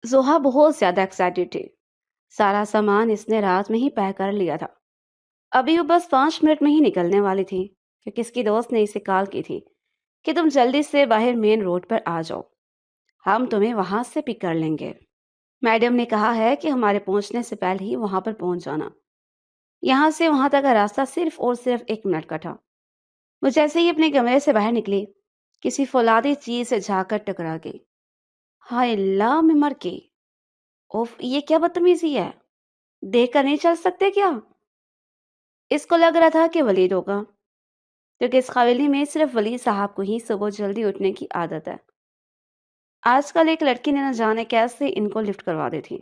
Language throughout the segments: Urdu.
زوہا بہت زیادہ ایکسائٹیڈ تھی۔ سارا سامان اس نے رات میں ہی پیک کر لیا تھا۔ ابھی وہ بس 5 منٹ میں ہی نکلنے والی تھی کہ کس کی دوست نے اسے کال کی تھی کہ تم جلدی سے باہر مین روڈ پر آ جاؤ، ہم تمہیں وہاں سے پک کر لیں گے۔ میڈم نے کہا ہے کہ ہمارے پہنچنے سے پہلے ہی وہاں پر پہنچ جانا۔ یہاں سے وہاں تک کا راستہ صرف اور صرف 1 منٹ کا تھا۔ وہ جیسے ہی اپنے کمرے سے باہر نکلی، کسی فولادی چیز سے جھا کر ٹکرا گئی۔ ہائے اللہ، میں مر گئی۔ اوف، یہ کیا بدتمیزی ہے؟ دیکھ کر نہیں چل سکتے کیا؟ اس کو لگ رہا تھا کہ ولید ہوگا، کیونکہ اس حویلی میں صرف ولید صاحب کو ہی صبح جلدی اٹھنے کی عادت ہے۔ آج کل ایک لڑکی نے نہ جانے کیسے ان کو لفٹ کروا دی تھی،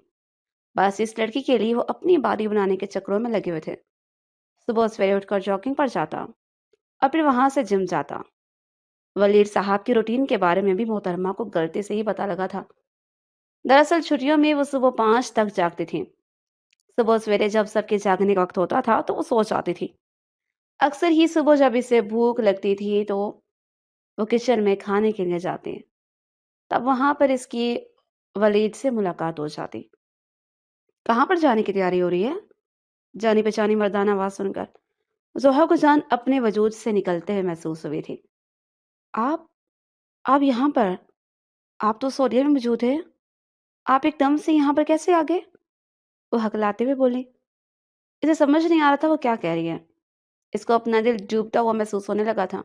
بس اس لڑکی کے لیے وہ اپنی باڈی بنانے کے چکروں میں لگے ہوئے تھے۔ صبح سویرے اٹھ کر جاگنگ پر جاتا اور پھر وہاں سے جم جاتا۔ ولید صاحب کی روٹین کے بارے میں بھی محترمہ کو غلطی سے ہی پتہ لگا تھا۔ دراصل چھٹیوں میں وہ صبح 5 تک جاگتی تھی۔ صبح سویرے جب سب کے جاگنے کا وقت ہوتا تھا تو وہ سو جاتی تھی۔ اکثر ہی صبح جب اسے بھوک لگتی تھی تو وہ کچن میں کھانے کے لیے جاتے، تب وہاں پر اس کی ولید سے ملاقات ہو جاتی۔ کہاں پر جانے کی تیاری ہو رہی ہے؟ جانی پہچانی مردانہ آواز سن کر زوہا کو جان اپنے وجود سے نکلتے ہوئے محسوس ہوئی تھی۔ آپ آپ یہاں پر؟ آپ تو سعودیہ میں موجود ہیں، آپ ایک دم سے یہاں پر کیسے آ گئے؟ وہ ہکلاتے ہوئے بولی۔ اسے سمجھ نہیں آ رہا تھا وہ کیا کہہ رہی ہے۔ اس کو اپنا دل ڈوبتا ہوا محسوس ہونے لگا تھا۔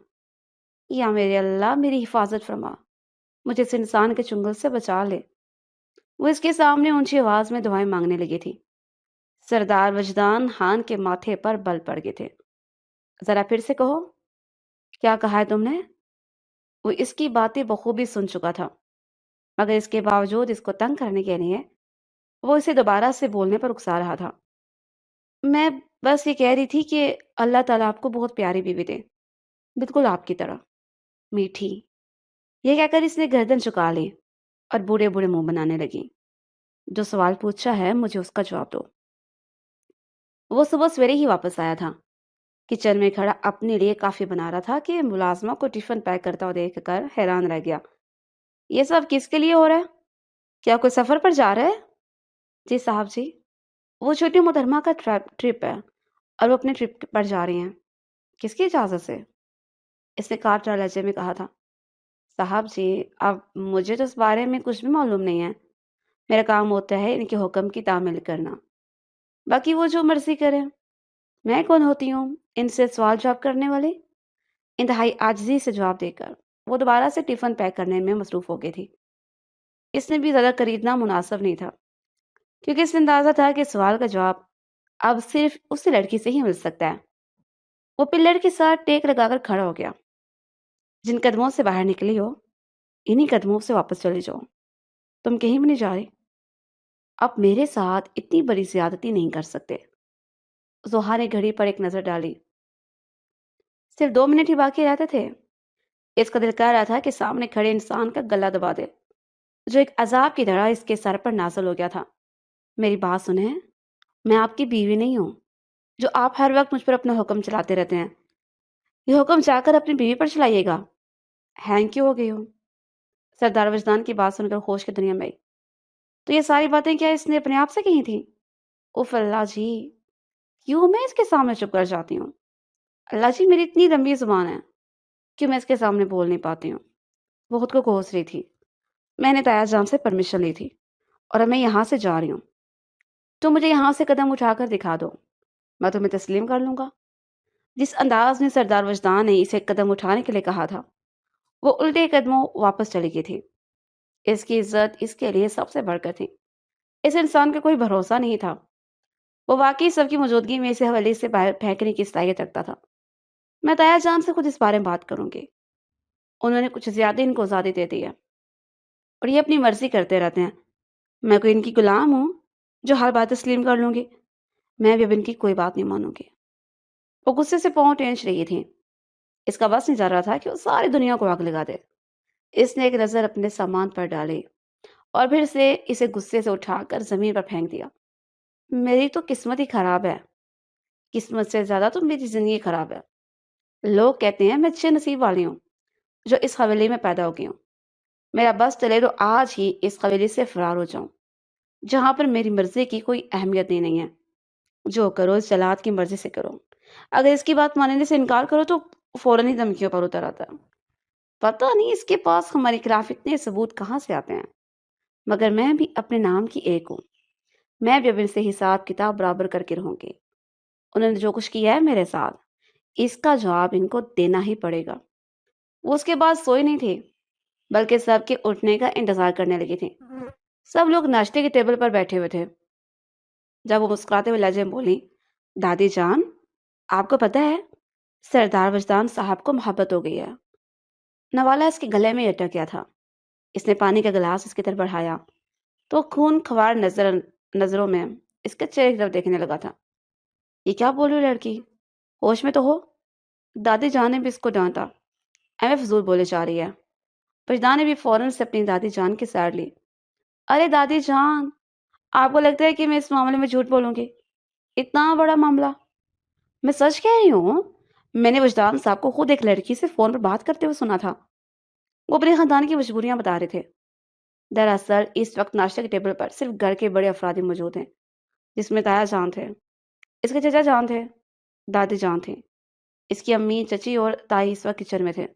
یا میرے اللہ، میری حفاظت فرما، مجھے اس انسان کے چنگل سے بچا لے۔ وہ اس کے سامنے اونچی آواز میں دعائیں مانگنے لگی تھی۔ سردار وجدان خان کے ماتھے پر بل پڑ گئے تھے۔ ذرا پھر سے کہو، کیا کہا ہے تم نے؟ وہ اس کی باتیں بخوبی سن چکا تھا، مگر اس کے باوجود اس کو تنگ کرنے کے لیے وہ اسے دوبارہ سے بولنے پر اکسا رہا تھا۔ میں بس یہ کہہ رہی تھی کہ اللہ تعالیٰ آپ کو بہت پیاری بیوی دے، بالکل آپ کی طرح میٹھی۔ یہ کہہ کر اس نے گردن چکا لی اور بوڑھے بوڑھے منہ بنانے لگی۔ جو سوال پوچھا ہے مجھے اس کا جواب دو۔ وہ صبح سویرے ہی واپس آیا تھا، کچن میں کھڑا اپنے لیے کافی بنا رہا تھا کہ ملازمہ کو ٹفن پیک کرتا ہوا دیکھ کر حیران رہ گیا۔ یہ سب کس کے لیے ہو رہا ہے؟ کیا کوئی سفر پر جا رہا ہے؟ جی صاحب جی، وہ چھوٹی محترمہ کا ٹرپ ہے اور وہ اپنے ٹرپ پر جا رہی ہیں۔ کس کی اجازت سے؟ اس نے کاٹا لہجے میں کہا تھا۔ صاحب جی، اب مجھے تو اس بارے میں کچھ بھی معلوم نہیں ہے۔ میرا کام ہوتا ہے ان کے حکم کی تعمیل کرنا، باقی وہ جو مرضی کرے۔ میں کون ہوتی ہوں ان سے سوال جواب کرنے والی؟ انتہائی عاجزی سے جواب دے کر وہ دوبارہ سے ٹفن پیک کرنے میں مصروف ہو گئی تھی۔ اس نے بھی زیادہ خریدنا مناسب نہیں تھا، کیونکہ اس نے اندازہ تھا کہ سوال کا جواب اب صرف اسی لڑکی سے ہی مل سکتا ہے۔ وہ پلر کے ساتھ ٹیک لگا کر کھڑا ہو گیا۔ جن قدموں سے باہر نکلی ہو انہی قدموں سے واپس چلی جاؤ، تم کہیں بھی نہیں جا رہی۔ اب میرے ساتھ اتنی بڑی زیادتی نہیں کر سکتے۔ زوہا نے گھڑی پر ایک نظر ڈالی۔ صرف 2 منٹ ہی باقی رہتے تھے۔ اس کا دل کہہ رہا تھا کہ سامنے کھڑے انسان کا گلا دبا دے، جو ایک عذاب کی طرح اس کے سر پر نازل ہو گیا تھا۔ میری بات سنیں، میں آپ کی بیوی نہیں ہوں جو آپ ہر وقت مجھ پر اپنا حکم چلاتے رہتے ہیں۔ یہ حکم چاہ کر اپنی بیوی پر چلائیے گا۔ ہینگ کیوں ہو گئی ہو؟ سردار وجدان کی بات سن کر ہوش کی دنیا میں آئی۔ تو یہ ساری باتیں کیا اس نے اپنے آپ سے کہی تھیں؟ اوف اللہ جی، کیوں میں اس کے سامنے چپ کر جاتی ہوں؟ اللہ جی، میری اتنی لمبی زبان ہے، کیوں میں اس کے سامنے بول نہیں پاتی ہوں؟ وہ خود کو کوس رہی تھی۔ میں نے تایا جان سے پرمیشن لی تھی اور اب میں یہاں سے جا رہی ہوں۔ تو مجھے یہاں سے قدم اٹھا کر دکھا دو، میں تمہیں تسلیم کر لوں گا۔ جس انداز میں سردار وجدان نے اسے قدم اٹھانے کے لیے کہا تھا، وہ الٹے قدموں واپس چلی گئی تھی۔ اس کی عزت اس کے لیے سب سے بڑھ کر تھی۔ اس انسان کا کوئی بھروسہ نہیں تھا۔ وہ واقعی سب کی موجودگی میں اسے حویلی سے باہر پھینکنے کی صلاحیت رکھتا تھا۔ میں تایا جان سے خود اس بارے میں بات کروں گی۔ انہوں نے کچھ زیادہ ان کو آزادی دے دی ہے اور یہ اپنی مرضی کرتے رہتے ہیں۔ میں کوئی ان کی غلام ہوں جو ہر بات تسلیم کر لوں گی؟ میں بھی اب ان کی کوئی بات نہیں مانوں گی۔ وہ غصے سے پاؤں ٹینچ رہی تھی۔ اس کا بس نہیں جا رہا تھا کہ وہ ساری دنیا کو آگ لگا دے۔ اس نے ایک نظر اپنے سامان پر ڈالی اور پھر سے اسے غصے سے اٹھا کر زمین پر پھینک دیا۔ میری تو قسمت ہی خراب ہے، قسمت سے زیادہ تو میری زندگی خراب ہے۔ لوگ کہتے ہیں میں اچھے نصیب والی ہوں جو اس حویلی میں پیدا ہو گئی ہوں۔ میرا بس چلے تو آج ہی اس حویلی سے فرار ہو جاؤں۔ جہاں پر میری مرضی کی کوئی اہمیت ہی نہیں ہے۔ جو کرو اس جلاد کی مرضی سے کرو، اگر اس کی بات ماننے سے انکار کرو تو فوراً ہی دھمکیوں پر اتر آتا ہے۔ پتہ نہیں اس کے پاس ہمارے خلاف اتنے ثبوت کہاں سے آتے ہیں، مگر میں بھی اپنے نام کی ایک ہوں۔ میں بھی اب ان سے حساب کتاب برابر کر کے رہوں گی۔ انہوں نے جو کچھ کیا ہے میرے ساتھ، اس کا جواب ان کو دینا ہی پڑے گا۔ وہ اس کے بعد سوئی نہیں تھی، بلکہ سب کے اٹھنے کا انتظار کرنے لگی تھی۔ سب لوگ ناشتے کی ٹیبل پر بیٹھے ہوئے تھے جب وہ مسکراتے ہوئے لہجے میں بولی، دادی جان، آپ کو پتہ ہے سردار وجدان صاحب کو محبت ہو گئی ہے۔ نوالا اس کے گلے میں اٹک گیا تھا۔ اس نے پانی کا گلاس اس کی طرف بڑھایا تو خون خوار نظروں میں اس کے چہرے کی طرف دیکھنے لگا تھا۔ یہ کیا بول رہی لڑکی، ہوش میں تو ہو؟ دادی جان نے بھی اس کو ڈانٹا، ایویں فضول بولے جا رہی ہے۔ وجدان نے بھی فوراً سے اپنی دادی جان کی سائڈ لی۔ ارے دادی جان، آپ کو لگتا ہے کہ میں اس معاملے میں جھوٹ بولوں گی؟ اتنا بڑا معاملہ؟ میں سچ کہہ رہی ہوں، میں نے وجدان صاحب کو خود ایک لڑکی سے فون پر بات کرتے ہوئے سنا تھا۔ وہ اپنے خاندان کی مجبوریاں بتا رہے تھے۔ دراصل اس وقت ناشتے کے ٹیبل پر صرف گھر کے بڑے افراد ہی موجود ہیں، جس میں تایا جان تھے، اس کے چچا جان تھے، دادی جان تھے، اس کی امی، چچی اور تائی اس وقت کچن میں تھے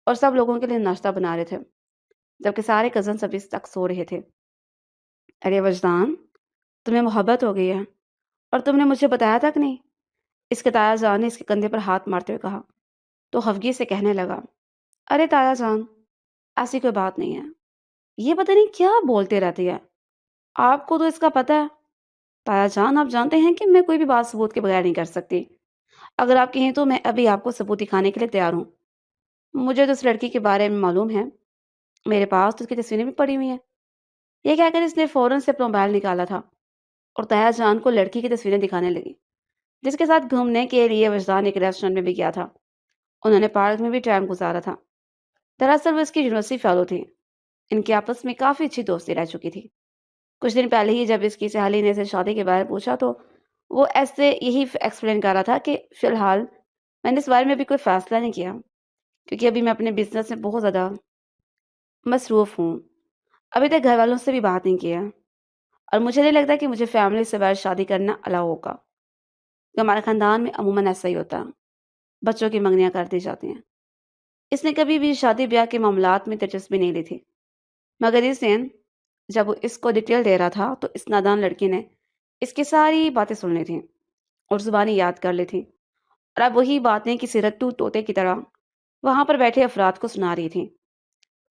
اور سب لوگوں کے لیے ناشتہ بنا رہے تھے، جبکہ سارے کزنس ابھی تک سو رہے تھے۔ ارے وجدان، تمہیں محبت ہو گئی ہے اور تم نے مجھے بتایا تک نہیں؟ اس کے تایا جان نے اس کے کندھے پر ہاتھ مارتے ہوئے کہا تو خفگی سے کہنے لگا، ارے تایا جان، ایسی کوئی بات نہیں ہے، یہ پتہ نہیں کیا بولتے رہتی ہے، آپ کو تو اس کا پتہ ہے۔ تایا جان، آپ جانتے ہیں کہ میں کوئی بھی بات ثبوت کے بغیر نہیں کر سکتی۔ اگر آپ کہیں تو میں ابھی آپ کو ثبوت دکھانے کے لیے تیار ہوں۔ مجھے تو اس لڑکی کے بارے میں معلوم ہے، میرے پاس تو اس کی تصویریں بھی پڑی ہوئی ہیں۔ یہ کہہ کر اس نے فوراً سے اپنا موبائل نکالا تھا اور تایا جان کو لڑکی کی تصویریں دکھانے لگی، جس کے ساتھ گھومنے کے لیے وجدان ایک ریسٹورینٹ میں بھی گیا تھا۔ انہوں نے پارک میں بھی ٹائم گزارا تھا۔ دراصل وہ اس کی یونیورسٹی فیلو تھی۔ ان کی آپس میں کافی اچھی دوستی رہ چکی تھی۔ کچھ دن پہلے ہی جب اس کی سہیلی نے اسے شادی کے بارے میں پوچھا تو وہ ایسے یہی ایکسپلین کر رہا تھا کہ فی الحال میں نے اس بارے میں ابھی کوئی فیصلہ نہیں کیا، کیونکہ ابھی میں اپنے بزنس میں بہت زیادہ مصروف ہوں۔ ابھی تک گھر والوں سے بھی بات نہیں کیا اور مجھے نہیں لگتا کہ مجھے فیملی سے باہر شادی کرنا الاؤ ہوگا، کہ ہمارے خاندان میں عموماً ایسا ہی ہوتا ہے، بچوں کی منگنیاں کر دی جاتی ہیں۔ اس نے کبھی بھی شادی بیاہ کے معاملات میں دلچسپی نہیں لی تھی، مگر اس دن جب وہ اس کو ڈیٹیل دے رہا تھا تو اس نادان لڑکی نے اس کی ساری باتیں سن لی تھیں اور زبانی یاد کر لی تھی، اور اب وہی باتیں کسی رٹو طوطے کی طرح وہاں پر بیٹھے افراد کو سنا رہی تھی۔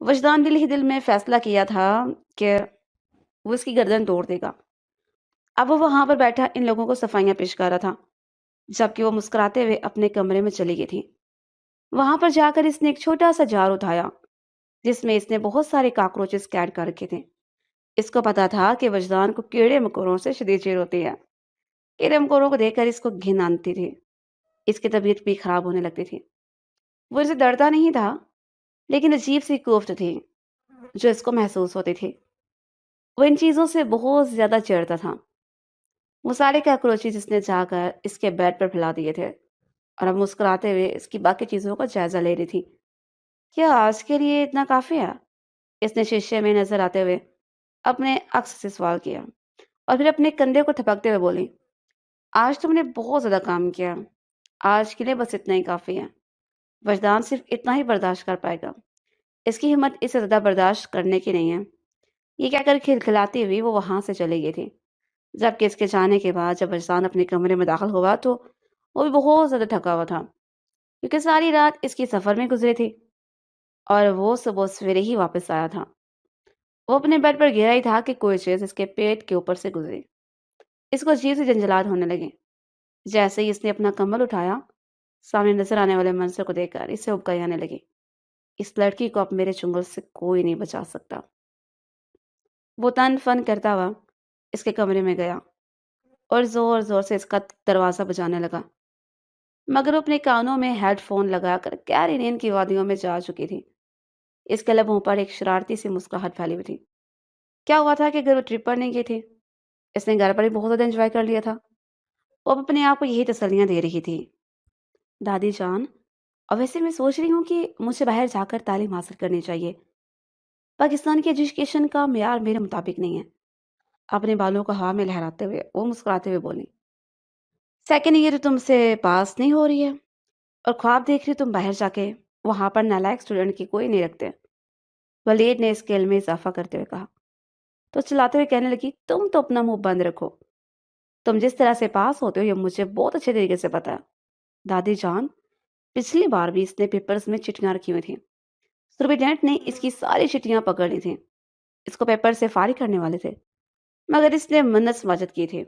وجدان دل ہی دل میں فیصلہ کیا تھا کہ وہ اس کی گردن توڑ دے گا۔ اب وہ وہاں پر بیٹھا ان لوگوں کو صفائیاں پیش کر رہا تھا، جبکہ وہ مسکراتے ہوئے اپنے کمرے میں چلی گئی تھی۔ وہاں پر جا کر اس نے ایک چھوٹا سا جار اٹھایا جس میں اس نے بہت سارے کاکروچز قید کر رکھے تھے۔ اس کو پتا تھا کہ وجدان کو کیڑے مکوڑوں سے شدید چڑ ہوتی ہے۔ کیڑے مکوڑوں کو دیکھ کر اس کو گھن آتی تھی، اس کی طبیعت بھی خراب ہونے لگتی تھی۔ وہ اسے ڈرتا نہیں تھا، لیکن عجیب سی کوفت تھی جو اس کو محسوس ہوتی تھی۔ وہ ان چیزوں سے بہت زیادہ چڑھتا تھا۔ وہ سارے کاکروچز جس نے جا کر اس کے بیڈ پر پھیلا دیے تھے اور اب مسکراتے ہوئے اس کی باقی چیزوں کا جائزہ لے رہی تھی۔ کیا آج کے لیے اتنا کافی ہے؟ اس نے شیشے میں نظر آتے ہوئے اپنے عکس سے سوال کیا اور پھر اپنے کندھے کو تھپکتے ہوئے بولی، آج تم نے بہت زیادہ کام کیا، آج کے لیے بس اتنا ہی کافی ہے۔ وجدان صرف اتنا ہی برداشت کر پائے گا، اس کی ہمت اس سے زیادہ برداشت کرنے کی نہیں ہے۔ یہ کہہ کر کھلکھلاتی ہوئی وہ وہاں سے چلی گئی تھی، جبکہ اس کے جانے کے بعد جب وجدان اپنے کمرے میں داخل ہوا تو وہ بھی بہت زیادہ تھکا ہوا تھا، کیونکہ ساری رات اس کی سفر میں گزری تھی اور وہ صبح سویرے ہی واپس آیا تھا۔ وہ اپنے بیڈ پر گرا ہی تھا کہ کوئی چیز اس کے پیٹ کے اوپر سے گزری۔ اس کو عجیب سی جھنجھلاہٹ ہونے لگی۔ جیسے ہی اس نے اپنا کمبل اٹھایا، سامنے نظر آنے والے منظر کو دیکھ کر اسے ابکائی آنے لگی۔ اس لڑکی کو اب میرے چنگل سے کوئی نہیں بچا سکتا۔ وہ تن فن کرتا ہوا اس کے کمرے میں گیا اور زور زور سے اس کا دروازہ بجانے لگا، مگر وہ اپنے کانوں میں ہیڈ فون لگا کر گہری نیند کی وادیوں میں جا چکی تھی۔ اس کے لبوں پر ایک شرارتی سی مسکراہٹ پھیلی ہوئی تھی۔ کیا ہوا تھا کہ اگر وہ ٹرپ پر نہیں گئی تھی، اس نے گھر پر ہی بہت زیادہ انجوائے کر لیا تھا۔ وہ اب اپنے آپ کو یہی تسلیاں دے رہی تھی۔ دادی جان، اور ویسے میں سوچ رہی ہوں کہ مجھے باہر جا کر تعلیم حاصل کرنی چاہیے۔ پاکستان کی ایجوکیشن کا معیار میرے مطابق نہیں ہے۔ اپنے بالوں کو ہوا میں لہراتے ہوئے وہ مسکراتے ہوئے بولی، سیکنڈ ایئر تم سے پاس نہیں ہو رہی ہے اور خواب دیکھ رہی تم باہر جا کے وہاں پر نالائق اسٹوڈنٹ کی کوئی نہیں رکھتے۔ ولید نے اسکیل میں اضافہ کرتے ہوئے کہا تو چلاتے ہوئے کہنے لگی، تم تو اپنا منہ بند رکھو، تم جس طرح سے پاس ہوتے ہو یہ مجھے بہت اچھے طریقے سے پتا ہے۔ دادی جان، پچھلی بار بھی اس نے پیپرز میں چٹیاں رکھی ہوئی تھیں، سپرنٹینڈنٹ نے اس کی ساری چٹیاں پکڑ لی تھیں، اس کو پیپر سے فارغ کرنے والے تھے، مگر اس نے منت سماجت کی تھی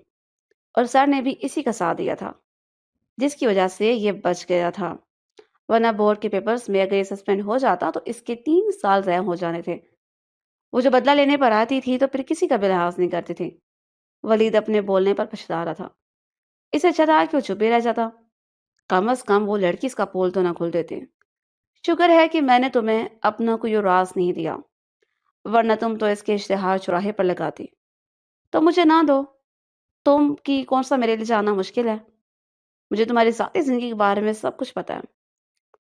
اور سر نے بھی اسی کا ساتھ دیا تھا، جس کی وجہ سے یہ بچ گیا تھا، ورنہ بورڈ کے پیپرز میں اگر یہ سسپینڈ ہو جاتا تو اس کے 3 سال ضائع ہو جانے تھے۔ وہ جو بدلہ لینے پر آتی تھی تو پھر کسی کا بھی لحاظ نہیں کرتی تھی۔ ولید اپنے بولنے پر پچھتا رہا تھا، اسے اچھا تھا کہ وہ چپ ہی رہ جاتا، کم از کم وہ لڑکی اس کا پول تو نہ کھول دیتی۔ شکر ہے کہ میں نے تمہیں اپنا کوئی راز نہیں دیا، ورنہ تم تو اس کے اشتہار چوراہے پر لگاتی۔ تو مجھے نہ دو، تم کی کون سا میرے لیے جانا مشکل ہے، مجھے تمہاری ذاتی زندگی کے بارے میں سب کچھ پتا ہے،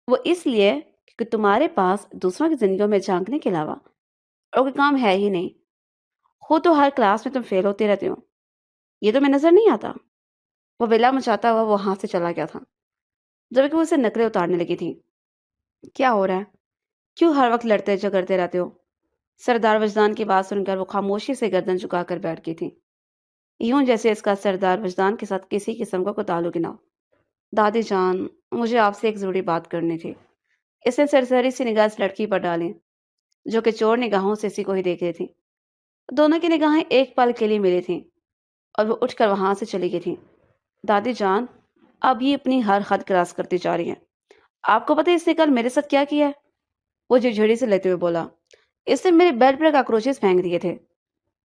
وہ اس لیے کیونکہ تمہارے پاس دوسروں کی زندگیوں میں جھانکنے کے علاوہ اور کوئی کام ہے ہی نہیں، خود تو ہر کلاس میں تم فیل ہوتے رہتے ہو، یہ تمہیں نظر نہیں آتا؟ وہ بلا مچاتا ہوا وہاں سے چلا گیا تھا، جبکہ وہ اسے نقلیں اتارنے لگی تھی۔ کیا ہو رہا ہے؟ کیوں ہر وقت لڑتے جھگڑتے رہتے ہو؟ سردار وجدان کی بات سن کر وہ خاموشی سے گردن جھکا کر بیٹھ گئی تھی، یوں جیسے اس کا سردار وجدان کے ساتھ کسی قسم کا کوئی تعلق ہی نہ ہو۔ دادی جان، مجھے آپ سے ایک ضروری بات کرنی تھی۔ اس نے سرسری سی نگاہ اس لڑکی پر ڈالی جو کہ چور نگاہوں سے اسی کو ہی دیکھ رہی تھی۔ دونوں کی نگاہیں ایک پل کے لیے ملی تھیں اور وہ اٹھ کر وہاں سے چلی گئی تھی۔ دادی جان، اب یہ اپنی ہر حد کراس کرتی جا رہی ہے۔ آپ کو پتہ ہے اس نے کل میرے ساتھ کیا کیا ہے؟ وہ جھڑی سے لیتے ہوئے بولا، اس نے میرے بیڈ پر کاکروچز پھینک دیے تھے۔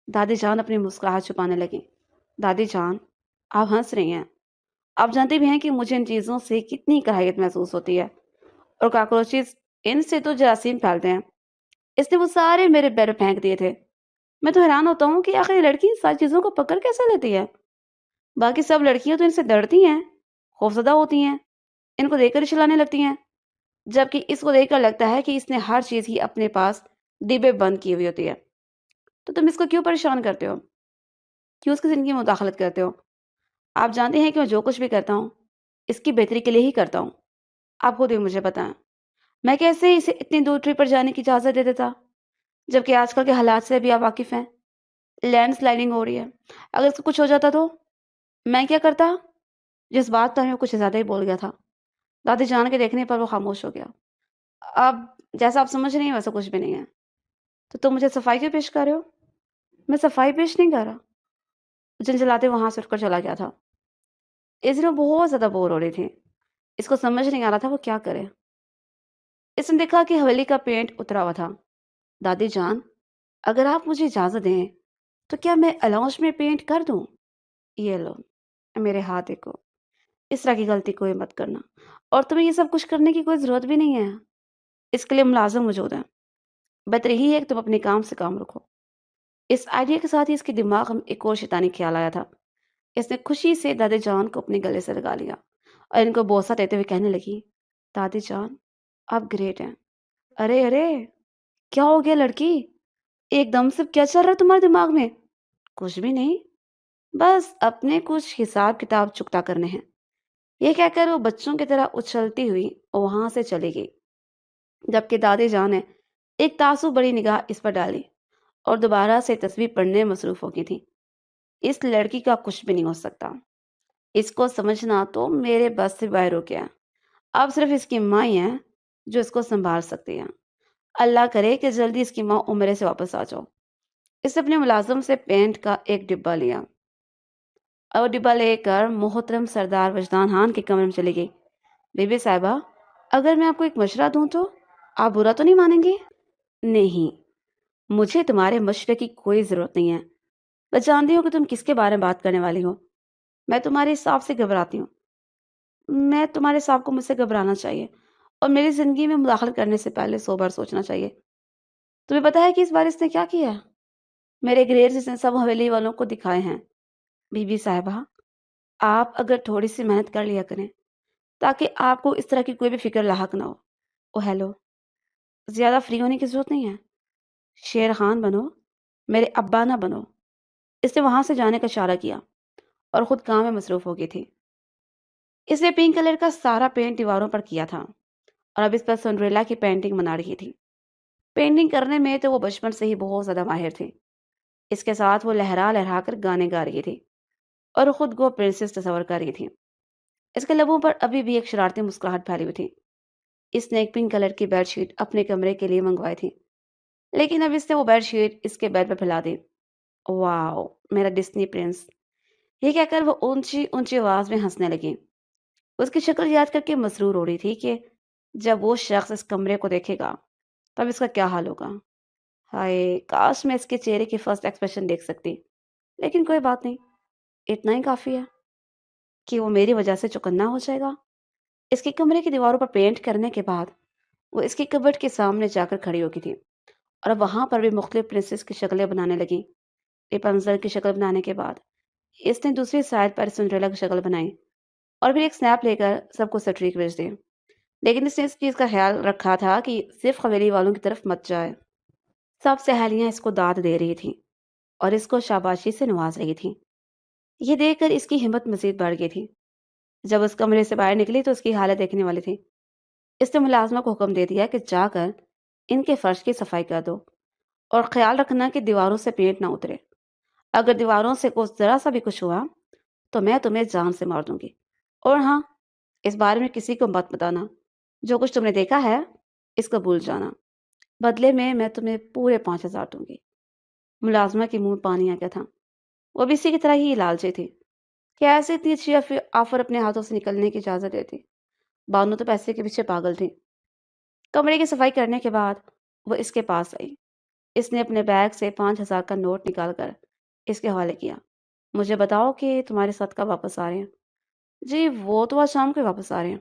دادی جان اپنی مسکراہٹ چھپانے لگی۔ دادی جان، آپ ہنس رہی ہیں، آپ جانتے بھی ہیں کہ مجھے ان چیزوں سے کتنی کراہیت محسوس ہوتی ہے، اور کاکروچز، ان سے تو جراثیم پھیلتے ہیں، اس نے وہ سارے میرے بیڈ پہ پھینک دیے تھے۔ میں تو حیران ہوتا ہوں کہ آخر یہ لڑکی ان ساری چیزوں کو پکڑ کیسے لیتی ہے؟ باقی سب لڑکیاں تو ان سے ڈرتی ہیں، خوفزدہ ہوتی ہیں، ان کو دیکھ کر ہی چلانے لگتی ہیں، جبکہ اس کو دیکھ کر لگتا ہے کہ اس نے ہر چیز ہی اپنے پاس ڈبے بند کی ہوئی ہوتی ہے۔ تو تم اس کو کیوں پریشان کرتے ہو؟ کیوں اس کی زندگی میں مداخلت کرتے ہو؟ آپ جانتے ہیں کہ میں جو کچھ بھی کرتا ہوں اس کی بہتری کے لیے ہی کرتا ہوں۔ آپ خود ہی مجھے بتائیں، میں کیسے اسے اتنی دور ٹرپ پر جانے کی اجازت دے دیتا، جبکہ آج کل کے حالات سے بھی آپ واقف ہیں، لینڈ سلائڈنگ ہو رہی ہے، اگر اس کو کچھ ہو جاتا تو میں کیا کرتا؟ جس بات پر میں کچھ زیادہ ہی بول گیا تھا۔ دادی جان کے دیکھنے پر وہ خاموش ہو گیا۔ اب جیسا آپ سمجھ رہی ہیں ویسا کچھ بھی نہیں ہے، تو تم مجھے صفائی کیوں پیش کر رہے ہو؟ میں صفائی پیش نہیں کر رہا، جلجلاتے وہاں سے اٹھ کر چلا گیا تھا۔ اس دن وہ بہت زیادہ بور ہو رہی تھی، اس کو سمجھ نہیں آ رہا تھا وہ کیا کرے۔ اس نے دیکھا کہ حویلی کا پینٹ اترا ہوا تھا۔ دادی جان، اگر آپ مجھے اجازت دیں تو کیا میں الاؤنج میں پینٹ کر دوں؟ یہ لو، میرے ہاتھ دیکھو، اس طرح کی غلطی کوئی مت کرنا، اور تمہیں یہ سب کچھ کرنے کی کوئی ضرورت بھی نہیں ہے، اس کے لیے ملازم موجود ہیں، بہتر یہی ہے کہ تم اپنے کام سے کام رکھو۔ اس آئیڈیا کے ساتھ ہی اس کے دماغ میں ایک اور شیطانی خیال آیا تھا۔ اس نے خوشی سے دادی جان کو اپنے گلے سے لگا لیا اور ان کو بوسہ دیتے ہوئے کہنے لگی، دادی جان، آپ گریٹ ہیں۔ ارے ارے، کیا ہو گیا لڑکی؟ ایک دم سے کیا چل رہا ہے تمہارے دماغ میں؟ کچھ بھی نہیں، بس اپنے کچھ حساب کتاب چکتا کرنے ہیں۔ یہ کہہ کر وہ بچوں کی طرح اچھلتی ہوئی وہاں سے چلی گئی، جبکہ دادی جان نے ایک تعصب بڑی نگاہ اس پر ڈالی اور دوبارہ سے تسبیح پڑھنے میں مصروف ہو گئی تھی۔ اس لڑکی کا کچھ بھی نہیں ہو سکتا، اس کو سمجھنا تو میرے بس سے باہر ہو گیا۔ اب صرف اس کی ماں ہی ہے جو اس کو سنبھال سکتی ہے۔ اللہ کرے کہ جلدی اس کی ماں عمرے سے واپس آ جاؤ۔ اس نے اپنے ملازم سے پینٹ کا ایک ڈبہ لیا اور ڈبہ لے کر محترم سردار وجدان خان کے کمرے میں چلی گئی۔ بی بی صاحبہ، اگر میں آپ کو ایک مشورہ دوں تو آپ برا تو نہیں مانیں گے؟ نہیں، مجھے تمہارے مشورے کی کوئی ضرورت نہیں ہے، میں جانتی ہوں کہ تم کس کے بارے میں بات کرنے والی ہو۔ میں تمہارے حساب سے گھبراتی ہوں، میں تمہارے حساب کو مجھ سے گھبرانا چاہیے اور میری زندگی میں مداخلت کرنے سے پہلے 100 بار سوچنا چاہیے۔ تمہیں پتا ہے کہ اس بار اس نے کیا کیا ہے؟ میرے گریڈز اس نے سب حویلی والوں کو دکھائے ہیں۔ بی بی صاحبہ، آپ اگر تھوڑی سی محنت کر لیا کریں تاکہ آپ کو اس طرح کی کوئی بھی فکر لاحق نہ ہو۔ او ہیلو، زیادہ فری ہونے کی ضرورت نہیں ہے، شیر خان بنو، میرے ابا نہ بنو۔ اس نے وہاں سے جانے کا اشارہ کیا اور خود کام میں مصروف ہو گئی تھی۔ اس نے پنک کلر کا سارا پینٹ دیواروں پر کیا تھا اور اب اس پر سنڈریلا کی پینٹنگ بنا رہی تھی۔ پینٹنگ کرنے میں تو وہ بچپن سے ہی بہت زیادہ ماہر تھی۔ اس کے ساتھ وہ لہرا لہرا کر گانے گا رہی تھی اور خود کو پرنسس تصور کر رہی تھی۔ اس کے لبوں پر ابھی بھی ایک شرارتی مسکراہٹ پھیلی ہوئی تھی۔ اس نے ایک پنک کلر کی بیڈ شیٹ اپنے کمرے کے لیے منگوائی تھی، لیکن اب اس نے وہ بیڈ شیٹ اس کے بیڈ پر پھیلا دی۔ واو، میرا ڈسنی پرنس! یہ کہہ کر وہ اونچی اونچی آواز میں ہنسنے لگی۔ اس کی شکل یاد کر کے مسرور ہو رہی تھی کہ جب وہ شخص اس کمرے کو دیکھے گا تب اس کا کیا حال ہوگا۔ ہائے، کاش میں اس کے چہرے کی فرسٹ ایکسپریشن دیکھ سکتی، لیکن کوئی بات نہیں، اتنا ہی کافی ہے کہ وہ میری وجہ سے چوکنا ہو جائے گا۔ اس کے کمرے کی دیواروں پر پینٹ کرنے کے بعد وہ اس کی کبرٹ کے سامنے جا کر کھڑی ہو گئی تھی اور اب وہاں پر بھی مختلف پرنسس کی شکلیں بنانے لگی۔ ریپنزل کی شکل بنانے کے بعد اس نے دوسری سائڈ پر سنڈریلا کی شکل بنائی اور پھر ایک سنیپ لے کر سب کو سٹریک بھیج دی۔ لیکن اس نے اس چیز کا خیال رکھا تھا کہ صرف حویلی والوں کی طرف مت جائے۔ سب سہیلیاں اس کو داد دے رہی تھیں اور اس کو شاباشی سے نواز رہی تھیں۔ یہ دیکھ کر اس کی ہمت مزید بڑھ گئی تھی۔ جب اس کمرے سے باہر نکلی تو اس کی حالت دیکھنے والی تھی۔ اس نے ملازمہ کو حکم دے دیا کہ جا کر ان کے فرش کی صفائی کر دو اور خیال رکھنا کہ دیواروں سے پینٹ نہ اترے۔ اگر دیواروں سے کچھ ذرا سا بھی کچھ ہوا تو میں تمہیں جان سے مار دوں گی، اور ہاں، اس بارے میں کسی کو مت بتانا۔ جو کچھ تم نے دیکھا ہے اس کو بھول جانا، بدلے میں تمہیں پورے 5,000 دوں گی۔ ملازمہ کے منہ میں پانی آ گیا تھا۔ وہ بھی اسی کی طرح ہی لالچی تھی کہ ایسے اتنی اچھی آفر اپنے ہاتھوں سے نکلنے کی اجازت دیتی۔ بانو تو پیسے کے پیچھے پاگل تھی۔ کمرے کی صفائی کرنے کے بعد وہ اس کے پاس آئی۔ اس نے اپنے بیگ سے 5,000 کا نوٹ نکال کر اس کے حوالے کیا۔ مجھے بتاؤ کہ تمہارے ساتھ کب واپس آ رہے ہیں؟ جی وہ تو آج شام کو واپس آ رہے ہیں۔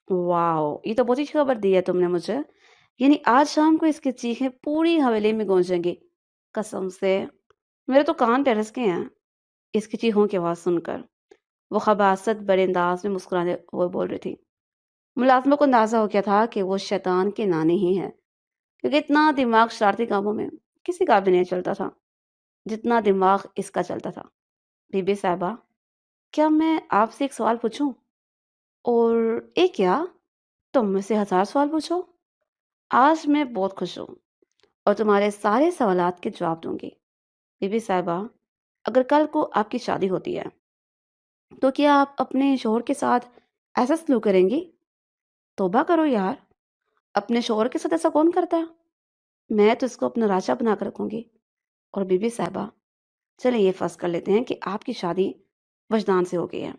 واو، یہ تو بہت ہی خبر دی ہے تم نے مجھے، یعنی آج شام کو اس کی چیخیں پوری حویلی میں گونجیں گی۔ قسم سے میرے تو کان ٹیرس کے ہیں اس کی چیخوں کی آواز سن کر۔ وہ خباثت بڑے انداز میں مسکرانے ہوئے بول رہی تھی۔ ملازمہ کو اندازہ ہو گیا تھا کہ وہ شیطان کی نانی ہی ہے، کیونکہ اتنا دماغ شرارتی کاموں میں کسی کا بھی نہیں چلتا تھا جتنا دماغ اس کا چلتا تھا۔ بی بی صاحبہ، کیا میں آپ سے ایک سوال پوچھوں؟ اور ایک کیا، تم مجھ سے 1000 سوال پوچھو۔ آج میں بہت خوش ہوں اور تمہارے سارے سوالات کے جواب دوں گی۔ بی بی صاحبہ، اگر کل کو آپ کی شادی ہوتی ہے تو کیا آپ اپنے شوہر کے ساتھ ایسا سلوک کریں گی؟ توبہ کرو یار، اپنے شوہر کے ساتھ ایسا کون کرتا ہے؟ میں تو اس کو اپنا راجا بنا کر رکھوں گی۔ اور بی بی صاحبہ، چلیں یہ فرض کر لیتے ہیں کہ آپ کی شادی وجدان سے ہو گئی ہے۔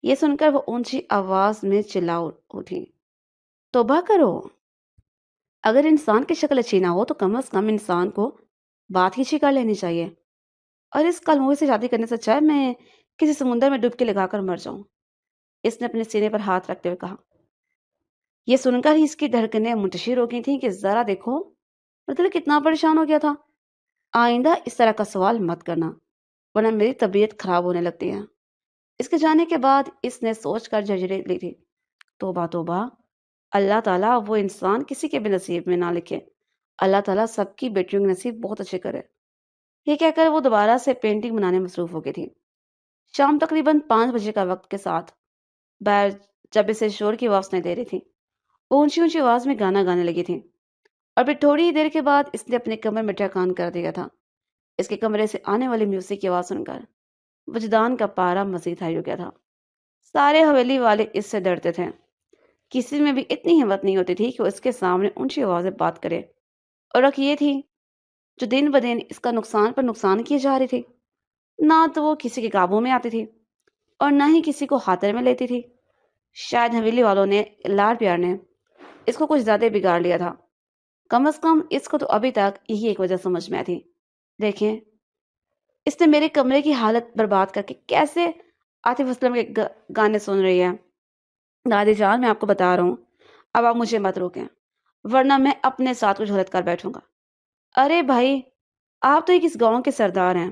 یہ سن کر وہ اونچی آواز میں چلا اٹھی، توبہ کرو! اگر انسان کی شکل اچھی نہ ہو تو کم از کم انسان کو بات ہی اچھی کر لینی چاہیے، اور اس کلموئی سے شادی کرنے سے اچھا ہے میں کسی سمندر میں ڈبکی لگا کر مر جاؤں۔ اس نے اپنے سینے پر ہاتھ رکھتے ہوئے کہا۔ یہ سن کر ہی اس کی دھڑکنیں منتشر ہو گئی تھیں کہ ذرا دیکھو میرا دل کتنا پریشان ہو گیا تھا۔ آئندہ اس طرح کا سوال مت کرنا ورنہ میری طبیعت خراب ہونے لگتی ہے۔ اس کے جانے کے بعد اس نے سوچ کر جھنجھوڑ لی تھی، توبہ توبہ، اللہ تعالیٰ وہ انسان کسی کے بھی نصیب میں نہ لکھے۔ اللہ تعالیٰ سب کی بیٹیوں کے نصیب بہت اچھے کرے۔ یہ کہہ کر وہ دوبارہ سے پینٹنگ بنانے مصروف ہو گئی تھی۔ شام تقریباً 5 بجے کا وقت کے ساتھ بیل جب اسے شور کی آواز نہیں دے رہی تھی، وہ اونچی اونچی آواز میں گانا گانے لگی تھی، اور پھر تھوڑی ہی دیر کے بعد اس نے اپنے کمرے میں ٹھکان کر دیا تھا۔ اس کے کمرے سے آنے والی میوزک کی آواز سن کر وجدان کا پارا مزید ہائی ہو گیا تھا۔ سارے حویلی والے اس سے ڈرتے تھے، کسی میں بھی اتنی ہمت نہیں ہوتی تھی کہ وہ اس کے سامنے اونچی آواز میں بات کرے، اور رکھ یہ تھی جو دن بدن اس کا نقصان پر نقصان کیے جا رہی تھی۔ نہ تو وہ کسی کے قابو میں آتی تھی اور نہ ہی کسی کو خاطر میں لیتی تھی۔ شاید حویلی والوں نے لاڑ پیار نے اس کو کچھ زیادہ بگاڑ لیا تھا۔ کم از کم اس کو تو ابھی تک یہی ایک وجہ سمجھ میں آتی۔ دیکھیں، اس نے میرے کمرے کی حالت برباد کر کے کیسے عاطف اسلم کے گانے سن رہی ہے۔ دادی جان، میں آپ کو بتا رہا ہوں، اب آپ مجھے مت روکیں ورنہ میں اپنے ساتھ کچھ غلط کر بیٹھوں گا۔ ارے بھائی، آپ تو ایک اس گاؤں کے سردار ہیں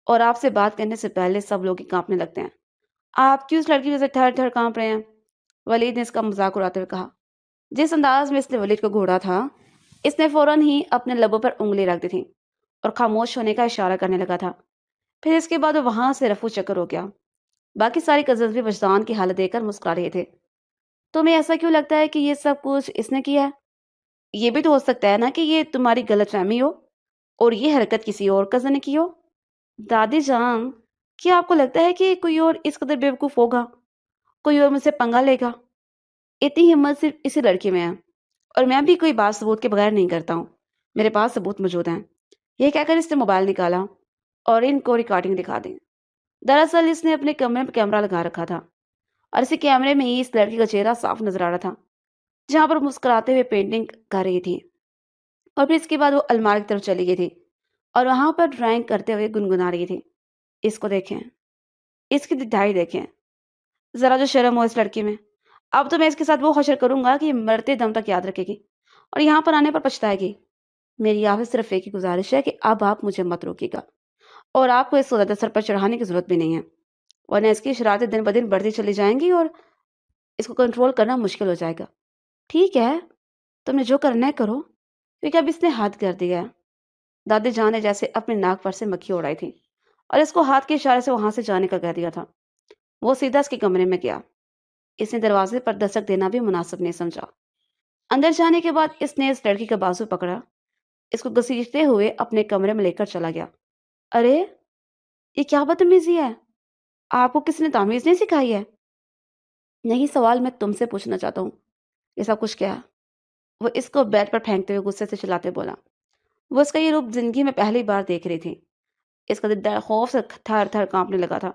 اور آپ سے بات کرنے سے پہلے سب لوگ ہی کانپنے لگتے ہیں۔ آپ کیوں اس لڑکی وجہ سے تھر تھر کانپ رہے ہیں؟ ولید نے اس کا مذاق اڑاتے ہوئے کہا۔ جس انداز میں اس نے ولید کو گھوڑا تھا، اس نے فوراً ہی اپنے لبوں پر انگلی رکھ دی تھی اور خاموش ہونے کا اشارہ کرنے لگا تھا۔ پھر اس کے بعد وہ وہاں سے رفو چکر ہو گیا۔ باقی ساری کزنس بھی وجدان کی حالت دیکھ کر مسکرا رہے تھے۔ تمہیں ایسا کیوں لگتا ہے کہ یہ سب کچھ اس نے کیا ہے؟ یہ بھی تو ہو سکتا ہے نا کہ یہ تمہاری غلط فہمی ہو اور یہ حرکت کسی اور کزن نے کی ہو۔ دادی جان، کیا آپ کو لگتا ہے کہ کوئی اور اس قدر بیوقوف ہوگا؟ کوئی اور مجھ سے پنگا لے گا؟ اتنی ہمت صرف اسی لڑکی میں ہے، اور میں بھی کوئی بات ثبوت کے بغیر نہیں کرتا ہوں۔ میرے پاس ثبوت موجود ہیں۔ یہ کہہ کر اس نے موبائل نکالا اور ان کو ریکارڈنگ دکھا دی۔ دراصل اس نے اپنے کمرے میں کیمرہ لگا رکھا تھا، اور اسی کیمرے میں ہی اس لڑکی کا چہرہ صاف نظر آ رہا تھا، جہاں پر مسکراتے ہوئے پینٹنگ کر رہی تھی۔ اور پھر اس کے بعد وہ الماری کی طرف چلی گئی تھی اور وہاں پر ڈرائنگ کرتے ہوئے گنگنا رہی تھی۔ اس کو دیکھیں، اس کی ددائی دیکھیں، ذرا جو شرم ہو اس لڑکی میں۔ اب تو میں اس کے ساتھ وہ حشر کروں گا کہ یہ مرتے دم تک یاد رکھے گی اور یہاں پر آنے پر پچھتائے گی۔ میری آپ سے صرف ایک ہی گزارش ہے کہ اب آپ مجھے مت روکیے گا، اور آپ کو اس کو زیادہ سر پر چڑھانے کی ضرورت بھی نہیں ہے، ورنہ اس کی شرارتیں دن بدن بڑھتی چلی جائیں گی اور اس کو کنٹرول کرنا مشکل ہو جائے گا۔ ٹھیک ہے، تم نے جو کرنا ہے کرو، کیونکہ اب اس نے حد کر دیا ہے۔ دادی جان نے جیسے اپنے ناک پر سے مکھی اڑائی تھی اور اس کو ہاتھ کے اشارے سے وہاں سے جانے کا کہہ دیا تھا۔ وہ سیدھا اس کے کمرے میں گیا۔ اس نے دروازے پر دستک دینا بھی مناسب نہیں سمجھا۔ اندر جانے کے بعد اس نے اس لڑکی کا بازو پکڑا، اس کو گھسیٹتے ہوئے اپنے کمرے میں لے کر چلا گیا۔ ارے، یہ کیا بدتمیزی ہے؟ آپ کو کس نے تمیز نہیں سکھائی ہے؟ نہیں، سوال میں تم سے پوچھنا چاہتا ہوں، یہ سب کچھ کیا ہے؟ وہ اس کو بیڈ پر پھینکتے ہوئے غصے سے چلاتے بولا۔ وہ اس کا یہ روپ زندگی میں پہلی بار دیکھ رہی تھی۔ اس کا دل خوف سے تھر تھر کانپنے لگا تھا،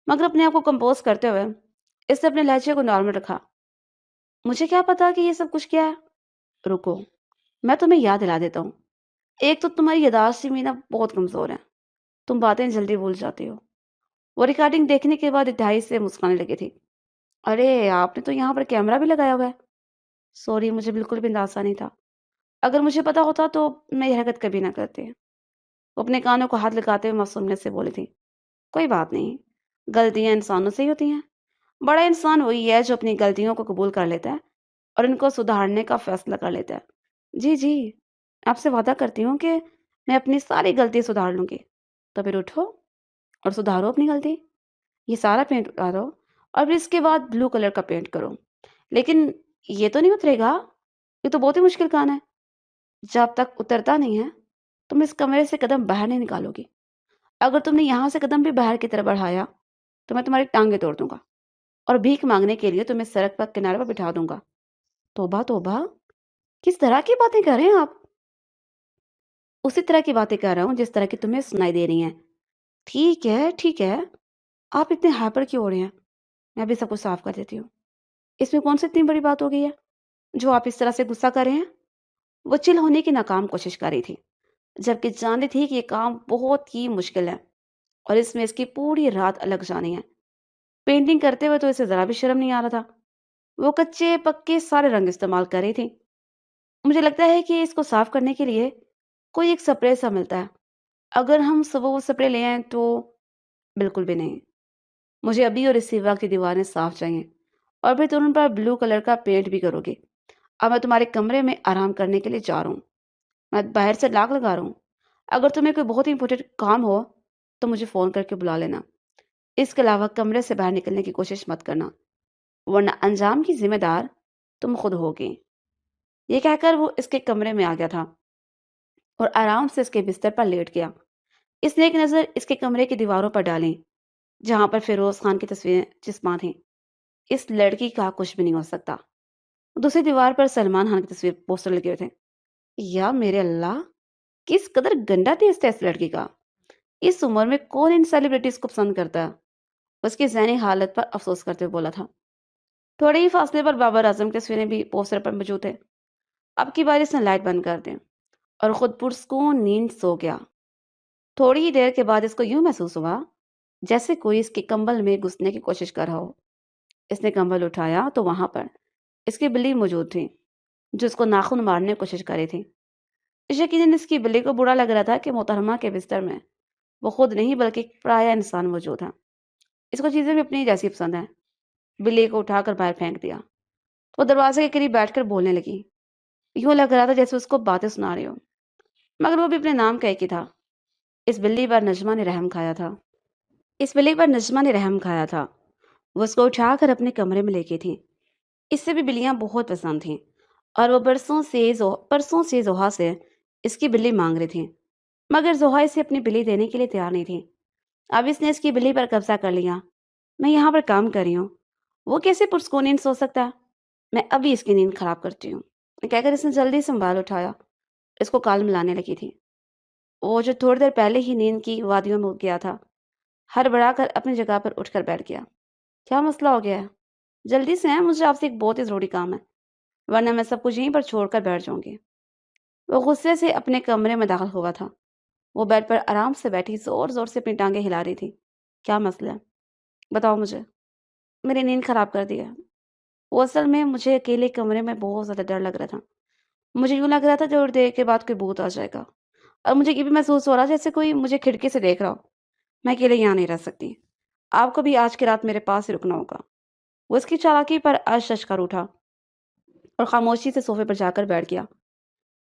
مگر اپنے آپ کو کمپوز کرتے ہوئے اس نے اپنے لہجے کو نارمل رکھا۔ مجھے کیا پتا کہ یہ سب کچھ کیا ہے؟ رکو، میں تمہیں یاد دلا دیتا ہوں۔ ایک تو تمہاری یاداشت مینا بہت کمزور ہے، تم باتیں جلدی بھول جاتے ہو۔ وہ ریکارڈنگ دیکھنے کے بعد انتہائی سے مسکرانے لگی تھی۔ ارے، آپ نے تو یہاں پر کیمرہ بھی لگایا ہوا ہے۔ سوری، مجھے بالکل بھی اندازہ نہیں تھا۔ اگر مجھے پتا ہوتا تو میں یہ حرکت کبھی نہ کرتی۔ وہ اپنے کانوں کو ہاتھ لگاتے ہوئے معصومیت سے بولی تھی۔ کوئی بات نہیں، غلطیاں انسانوں سے ہی ہوتی ہیں۔ بڑا انسان وہی ہے جو اپنی غلطیوں کو قبول کر لیتا ہے اور ان کو سدھارنے کا فیصلہ کر لیتا ہے۔ جی جی، آپ سے وعدہ کرتی ہوں کہ میں اپنی ساری غلطی سدھار لوں گی۔ تو پھر اٹھو اور سدھارو اپنی غلطی۔ یہ سارا پینٹ اتارو اور پھر اس کے بعد بلو کلر کا پینٹ کرو۔ لیکن یہ تو نہیں اترے گا، یہ تو بہت ہی مشکل کام ہے۔ جب تک اترتا نہیں ہے تم اس کمرے سے قدم باہر نہیں نکالو گی۔ اگر تم نے یہاں سے قدم بھی باہر کی طرف بڑھایا تو میں تمہاری ٹانگیں توڑ دوں گا اور بھیک مانگنے کے لیے تمہیں سڑک پر کنارے پر بٹھا دوں گا۔ توبہ توبہ، کس طرح کی باتیں کر رہے ہیں آپ؟ اسی طرح کی باتیں کر رہا ہوں جس طرح کی تمہیں سنائی دے رہی ہیں۔ ٹھیک ہے ٹھیک ہے، آپ اتنے ہائپر کیوں ہو رہے ہیں؟ میں بھی سب کچھ صاف کر دیتی ہوں۔ اس میں کون سی اتنی بڑی بات ہو گئی ہے جو آپ اس طرح سے غصہ کر رہے ہیں؟ وہ چل ہونے کی ناکام کوشش کر رہی تھی، جبکہ جانتی تھی کہ یہ کام بہت ہی مشکل ہے اور اس میں اس کی پوری رات الگ جانی ہے۔ پینٹنگ کرتے ہوئے تو اسے ذرا بھی شرم نہیں آ رہا تھا۔ وہ کچے پکے سارے رنگ استعمال کر رہی تھی۔ مجھے لگتا ہے کہ اس کو صاف کرنے کے لیے کوئی ایک سپرے سا ملتا ہے۔ اگر ہم سب وہ سپرے لے آئیں تو… بالکل بھی نہیں، مجھے ابھی اور اسی وقت کی دیواریں صاف چاہیے، اور پھر تم ان پر بلو کلر کا پینٹ بھی کرو گے۔ اب میں تمہارے کمرے میں آرام کرنے کے لیے جا رہا ہوں، میں باہر سے لاک لگا رہا ہوں۔ اگر تمہیں کوئی بہت ہی امپورٹنٹ کام ہو تو مجھے فون کر کے بلا لینا۔ اس کے علاوہ کمرے سے باہر نکلنے کی کوشش مت کرنا، ورنہ انجام کی ذمہ دار تم خود ہوگی۔ یہ کہہ کر وہ اس کے کمرے میں آ گیا تھا اور آرام سے اس کے بستر پر لیٹ گیا۔ اس نے ایک نظر اس کے کمرے کی دیواروں پر ڈالی جہاں پر فیروز خان کی تصویریں چسپاں تھیں۔ اس لڑکی کا کچھ بھی نہیں ہو سکتا۔ دوسری دیوار پر سلمان خان کی تصویر پوسٹر لگے ہوئے تھے۔ یا میرے اللہ، کس قدر گندا ٹیسٹ ہے اس لڑکی کا۔ اس عمر میں کون ان سیلیبریٹیز کو پسند کرتا ہے؟ اس کی ذہنی حالت پر افسوس کرتے ہوئے بولا تھا۔ تھوڑے ہی فاصلے پر بابر اعظم کی تصویریں بھی پوسٹر پر موجود تھے۔ اب کی بار اس نے لائٹ بند کر دیں اور خود پرسکون نیند سو گیا۔ تھوڑی ہی دیر کے بعد اس کو یوں محسوس ہوا جیسے کوئی اس کے کمبل میں گھسنے کی کوشش کر رہا ہو۔ اس نے کمبل اٹھایا تو وہاں پر اس کی بلی موجود تھی جو اس کو ناخن مارنے کی کوشش کر رہی تھی۔ یقیناً اس کی بلی کو برا لگ رہا تھا کہ محترمہ کے بستر میں وہ خود نہیں بلکہ ایک پرایا انسان موجود ہے۔ اس کو چیزیں بھی اپنی جیسی پسند ہیں۔ بلی کو اٹھا کر باہر پھینک دیا۔ وہ دروازے کے قریب بیٹھ کر بولنے لگی۔ یوں لگ رہا تھا جیسے اس کو باتیں سنا رہی ہو، مگر وہ بھی اپنے نام کا ایک ہی تھا۔ اس بلی پر نجمہ نے رحم کھایا تھا اس بلی پر نجمہ نے رحم کھایا تھا وہ اس کو اٹھا کر اپنے کمرے میں لے گئی تھی۔ اس سے بھی بلیاں بہت پسند تھیں اور وہ پرسوں سے زوہا سے اس کی بلی مانگ رہی تھی، مگر زوہا اسے اپنی بلی دینے کے لیے تیار نہیں تھی۔ اب اس نے اس کی بلی پر قبضہ کر لیا۔ میں یہاں پر کام کر رہی ہوں، وہ کیسے پرسکون نیند سو سکتا ہے؟ میں ابھی اس کی نیند خراب کرتی ہوں، کہہ کر اس نے جلدی سے موبائل اٹھایا، اس کو کال ملانے لگی تھی۔ وہ جو تھوڑی دیر پہلے ہی نیند کی وادیوں میں گیا تھا، ہڑبڑا کر اپنی جگہ پر اٹھ کر بیٹھ گیا۔ کیا مسئلہ ہو گیا ہے؟ جلدی سے ہیں، مجھے آپ سے ایک بہت ہی ضروری کام ہے، ورنہ میں سب کچھ یہیں پر چھوڑ کر بیٹھ جاؤں گی۔ وہ غصے سے اپنے کمرے میں داخل ہوا تھا۔ وہ بیڈ پر آرام سے بیٹھی زور زور سے اپنی ٹانگیں ہلا رہی تھی۔ کیا مسئلہ ہے؟ بتاؤ مجھے۔ میری نیند خراب کر دی ہے۔ وہ اصل میں مجھے اکیلے کمرے میں بہت زیادہ ڈر لگ رہا تھا۔ مجھے یوں لگ رہا تھا تھوڑی دیر کے بعد کوئی بھوت آ جائے گا، اور مجھے یہ بھی محسوس ہو رہا جیسے کوئی مجھے کھڑکی سے دیکھ رہا ہو۔ میں اکیلے یہاں نہیں رہ سکتی، آپ کو بھی آج کی رات میرے پاس ہی رکنا ہوگا۔ وہ اس کی چالاکی پر اشش کر اٹھا اور خاموشی سے صوفے پر جا کر بیٹھ گیا۔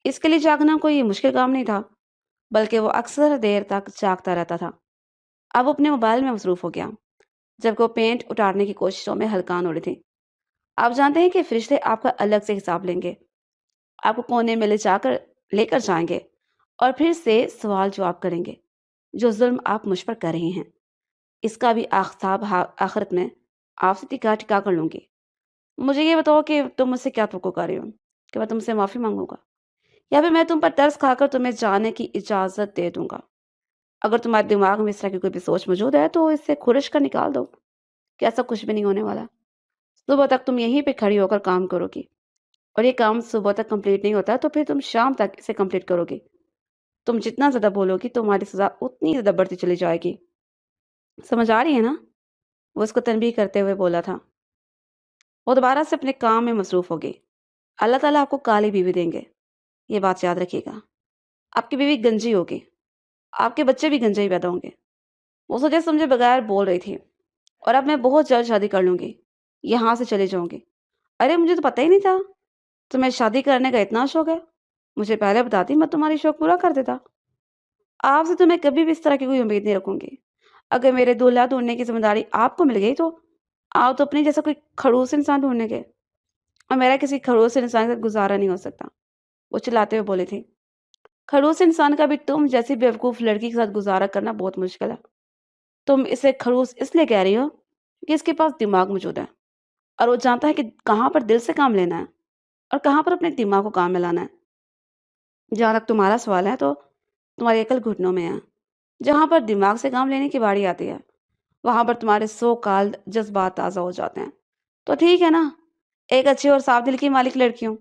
اس کے لیے جاگنا کوئی مشکل کام نہیں تھا، بلکہ وہ اکثر دیر تک جاگتا رہتا تھا۔ اب اپنے موبائل میں مصروف ہو گیا، جبکہ وہ پینٹ اتارنے کی کوششوں میں ہلکان ہو رہی تھی۔ آپ جانتے ہیں کہ فرشتے آپ کا الگ سے حساب لیں گے، آپ کو کونے میں لے کر جائیں گے اور پھر سے سوال جواب کریں گے۔ جو ظلم آپ مجھ پر کر رہے ہیں، اس کا بھی حساب آخرت میں آپ سے ٹکا کر لوں گی۔ مجھے یہ بتاؤ کہ تم مجھ سے کیا توقع کر رہی ہو؟ کہ میں تم سے معافی مانگوں گا، یا پھر میں تم پر ترس کھا کر تمہیں جانے کی اجازت دے دوں گا؟ اگر تمہارے دماغ میں اس طرح کی کوئی بھی سوچ موجود ہے تو اس سے کھرش کر نکال دو کہ ایسا کچھ بھی نہیں ہونے والا۔ صبح تک تم یہیں پہ کھڑی ہو کر کام کرو گی، اور یہ کام صبح تک کمپلیٹ نہیں ہوتا تو پھر تم شام تک اسے کمپلیٹ کرو گی۔ تم جتنا زیادہ بولو گی تمہاری سزا اتنی زیادہ بڑھتی چلی جائے گی۔ سمجھ آ رہی ہے نا؟ وہ اس کو تنبیہ کرتے ہوئے بولا تھا۔ وہ دوبارہ سے اپنے کام میں مصروف ہو گئی۔ اللہ تعالیٰ آپ کو کالی بیوی دیں گے، یہ بات یاد رکھیے گا۔ آپ کی بیوی گنجی ہوگی، آپ کے بچے بھی گنجے ہی پیدا ہوں گے۔ وہ سوچے سمجھے بغیر بول رہی تھی، اور اب میں بہت جلد شادی کر لوں گی، یہاں سے چلے جاؤں گی۔ ارے مجھے تو پتہ ہی نہیں تھا تمہیں شادی کرنے کا اتنا شوق ہے، مجھے پہلے بتاتی میں تمہاری شوق پورا کر دیتا۔ آپ سے تو میں کبھی بھی اس طرح کی کوئی امید نہیں رکھوں گی۔ اگر میرے دولہا ڈھونڈنے کی ذمہ داری آپ کو مل گئی تو آپ تو اپنی جیسا کوئی خڑوس انسان ڈھونڈنے گے، اور میرا کسی خڑوس انسان کے ساتھ گزارا نہیں ہو سکتا۔ وہ چلاتے ہوئے بولی تھی۔ خڑوس انسان کا بھی تم جیسی بیوقوف لڑکی کے ساتھ گزارا کرنا بہت مشکل ہے۔ تم اسے خڑوس اس لیے کہہ رہی ہو کہ اس کے پاس دماغ موجود ہے، اور وہ جانتا ہے کہ کہاں پر دل سے کام لینا ہے اور کہاں پر اپنے دماغ کو کام میں لانا ہے۔ جہاں تک تمہارا سوال ہے تو تمہاری عقل گھٹنوں میں ہے۔ جہاں پر دماغ سے کام لینے کی باری آتی ہے وہاں پر تمہارے سو کال جذبات تازہ ہو جاتے ہیں۔ تو ٹھیک ہے نا، ایک اچھی اور صاف دل کی مالک لڑکی ہوں،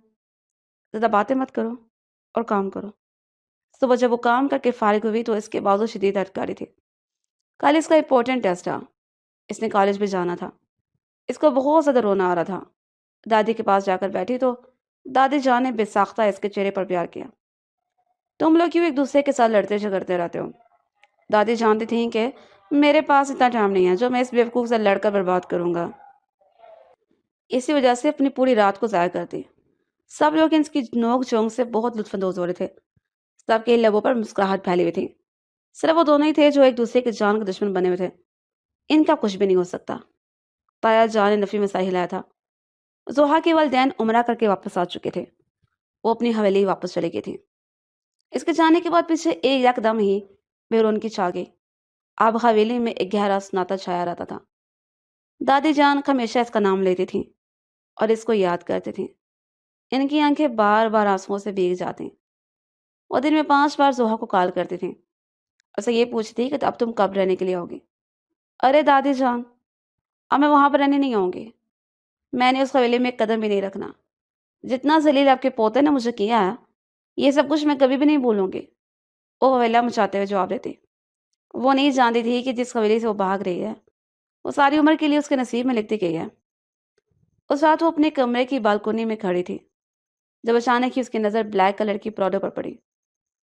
زیادہ باتیں مت کرو اور کام کرو۔ صبح جب وہ کام کر کے فارغ ہوئی تو اس کے بازو شدید درد کر رہی تھی۔ کل اس کا امپورٹنٹ ٹیسٹ تھا، اس نے کالج بھی جانا تھا۔ اس کو بہت زیادہ رونا آ رہا تھا۔ دادی کے پاس جا کر بیٹھی تو دادی جان نے بے ساختہ اس کے چہرے پر پیار کیا۔ تم لوگ کیوں ایک دوسرے کے ساتھ لڑتے جھگڑتے رہتے ہو؟ دادی جانتی تھیں کہ میرے پاس اتنا ٹائم نہیں ہے جو میں اس بیوقوف سے لڑ کر برباد کروں گا۔ اسی وجہ سے اپنی پوری رات کو ضائع کرتی۔ سب لوگ اس کی نوک جھونک سے بہت لطف اندوز ہو رہے تھے۔ سب کے لبوں پر مسکراہٹ پھیلی ہوئی تھی۔ صرف وہ دونوں ہی تھے جو ایک دوسرے کے جان کے دشمن بنے ہوئے تھے۔ ان کا کچھ بھی نہیں ہو سکتا۔ تایا جان نے نفی میں سا ہلایا تھا۔ زوہا کے والدین عمرہ کر کے واپس آ چکے تھے۔ وہ اپنی حویلی واپس چلے گئی تھی۔ اس کے جانے کے بعد پیچھے ایک یکدم ہی بے رونقی چھا گئی۔ اب حویلی میں ایک گہرا سناٹا چھایا رہتا تھا۔ دادی جان ہمیشہ اس کا نام لیتی تھیں اور اس کو یاد کرتی تھیں۔ ان کی آنکھیں بار بار آنسوؤں سے بھیگ جاتی۔ وہ دن میں 5 بار زوہا کو کال کرتی تھیں، اسے یہ پوچھتی کہ اب تم کب رہنے کے لیے آؤگی۔ ارے دادی جان، اب میں وہاں پر رہنے نہیں آؤں گی۔ میں نے اس حویلی میں ایک قدم بھی نہیں رکھنا۔ جتنا ذلیل آپ کے پوتے نے مجھے کیا ہے، یہ سب کچھ میں کبھی بھی نہیں بھولوں گی، وہ حویلا مچاتے ہوئے جواب دیتی۔ وہ نہیں جانتی تھی کہ جس حویلی سے وہ بھاگ رہی ہے وہ ساری عمر کے لیے اس کے نصیب میں لکھ دی گئی ہے۔ اس رات وہ اپنے کمرے کی بالکونی میں کھڑی تھی جب اچانک ہی اس کی نظر بلیک کلر کی پراڈو پر پڑی۔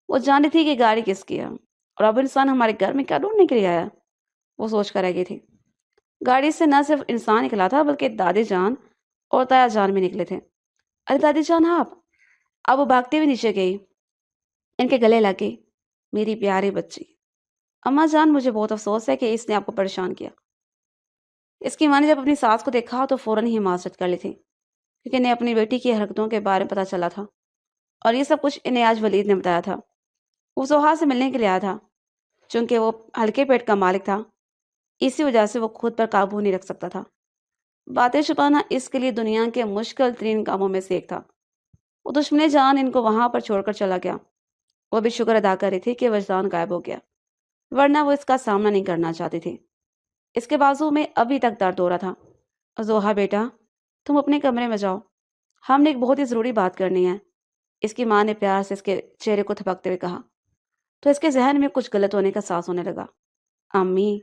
وہ جانتی تھی کہ گاڑی کس کی ہے اور اب انسان ہمارے گھر میں کیا ڈھونڈنے کے لیے آیا، وہ سوچ کر رہ گئی تھی۔ گاڑی سے نہ صرف انسان نکلا تھا بلکہ دادی جان اور تایا جان بھی نکلے تھے۔ ارے دادی جان آپ! اب وہ بھاگتے ہوئے نیچے گئی، ان کے گلے لگ گئی۔ میری پیاری بچی، اماں جان مجھے بہت افسوس ہے کہ اس نے آپ کو پریشان کیا۔ اس کی ماں نے جب اپنی ساس کو دیکھا تو فوراً ہی معذرت کر لی تھی، کیونکہ انہیں اپنی بیٹی کی حرکتوں کے بارے میں پتہ چلا تھا، اور یہ سب کچھ انہیں آج ولید نے بتایا تھا۔ وہ سہا سے ملنے کے لیے آیا تھا، چونکہ وہ ہلکے پیٹ کا مالک تھا، اسی وجہ سے وہ خود پر قابو نہیں رکھ سکتا تھا۔ باتیں چھپانا اس کے لیے دنیا کے مشکل ترین کاموں میں سے ایک تھا۔ وہ دشمن جان ان کو وہاں پر چھوڑ کر چلا گیا۔ وہ بھی شکر ادا کر رہی تھی کہ وجدان غائب ہو گیا، ورنہ وہ اس کا سامنا نہیں کرنا چاہتی تھی۔ اس کے بازو میں ابھی تک درد ہو رہا تھا۔ زوہا بیٹا، تم اپنے کمرے میں جاؤ، ہم نے ایک بہت ہی ضروری بات کرنی ہے، اس کی ماں نے پیار سے اس کے چہرے کو تھپکتے ہوئے کہا، تو اس کے ذہن میں کچھ غلط ہونے کا احساس ہونے لگا۔ امی،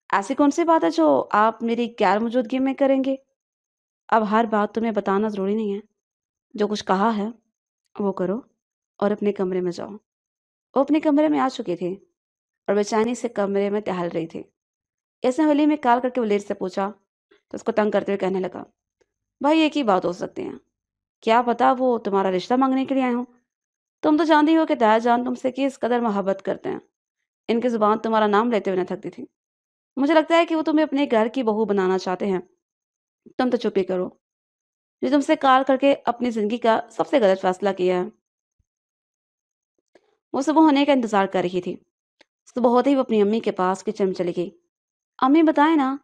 ایسی کون سی بات ہے جو آپ میری غیر موجودگی میں کریں گے؟ اب ہر بات تمہیں بتانا ضروری نہیں ہے، جو کچھ کہا ہے وہ کرو اور اپنے کمرے میں جاؤ۔ وہ اپنے کمرے میں آ چکی تھی اور بے چینی سے کمرے میں ٹہل رہی تھی۔ اس نے ولی میں کال کر کے ولید سے پوچھا تو اس کو تنگ کرتے ہوئے کہنے لگا، بھائی ایک ہی بات ہو سکتی ہیں، کیا پتا وہ تمہارا رشتہ مانگنے کے لیے آئے ہوں؟ تم تو جانتی ہو کہ دایا جان تم سے کس قدر محبت کرتے ہیں، ان کی زبان تمہارا نام لیتے ہوئے نہ تھکتی تھی۔ مجھے لگتا ہے کہ وہ تمہیں اپنے گھر کی بہو بنانا چاہتے ہیں۔ تم تو چپ ہی کرو، جو تم سے کال کر کے اپنی زندگی کا سب سے غلط فیصلہ کیا ہے۔ وہ صبح ہونے کا انتظار کر رہی تھی۔ صبح ہوتے ہی وہ اپنی امی کے پاس کچن میں چلی گئی۔ امی بتائیں نا،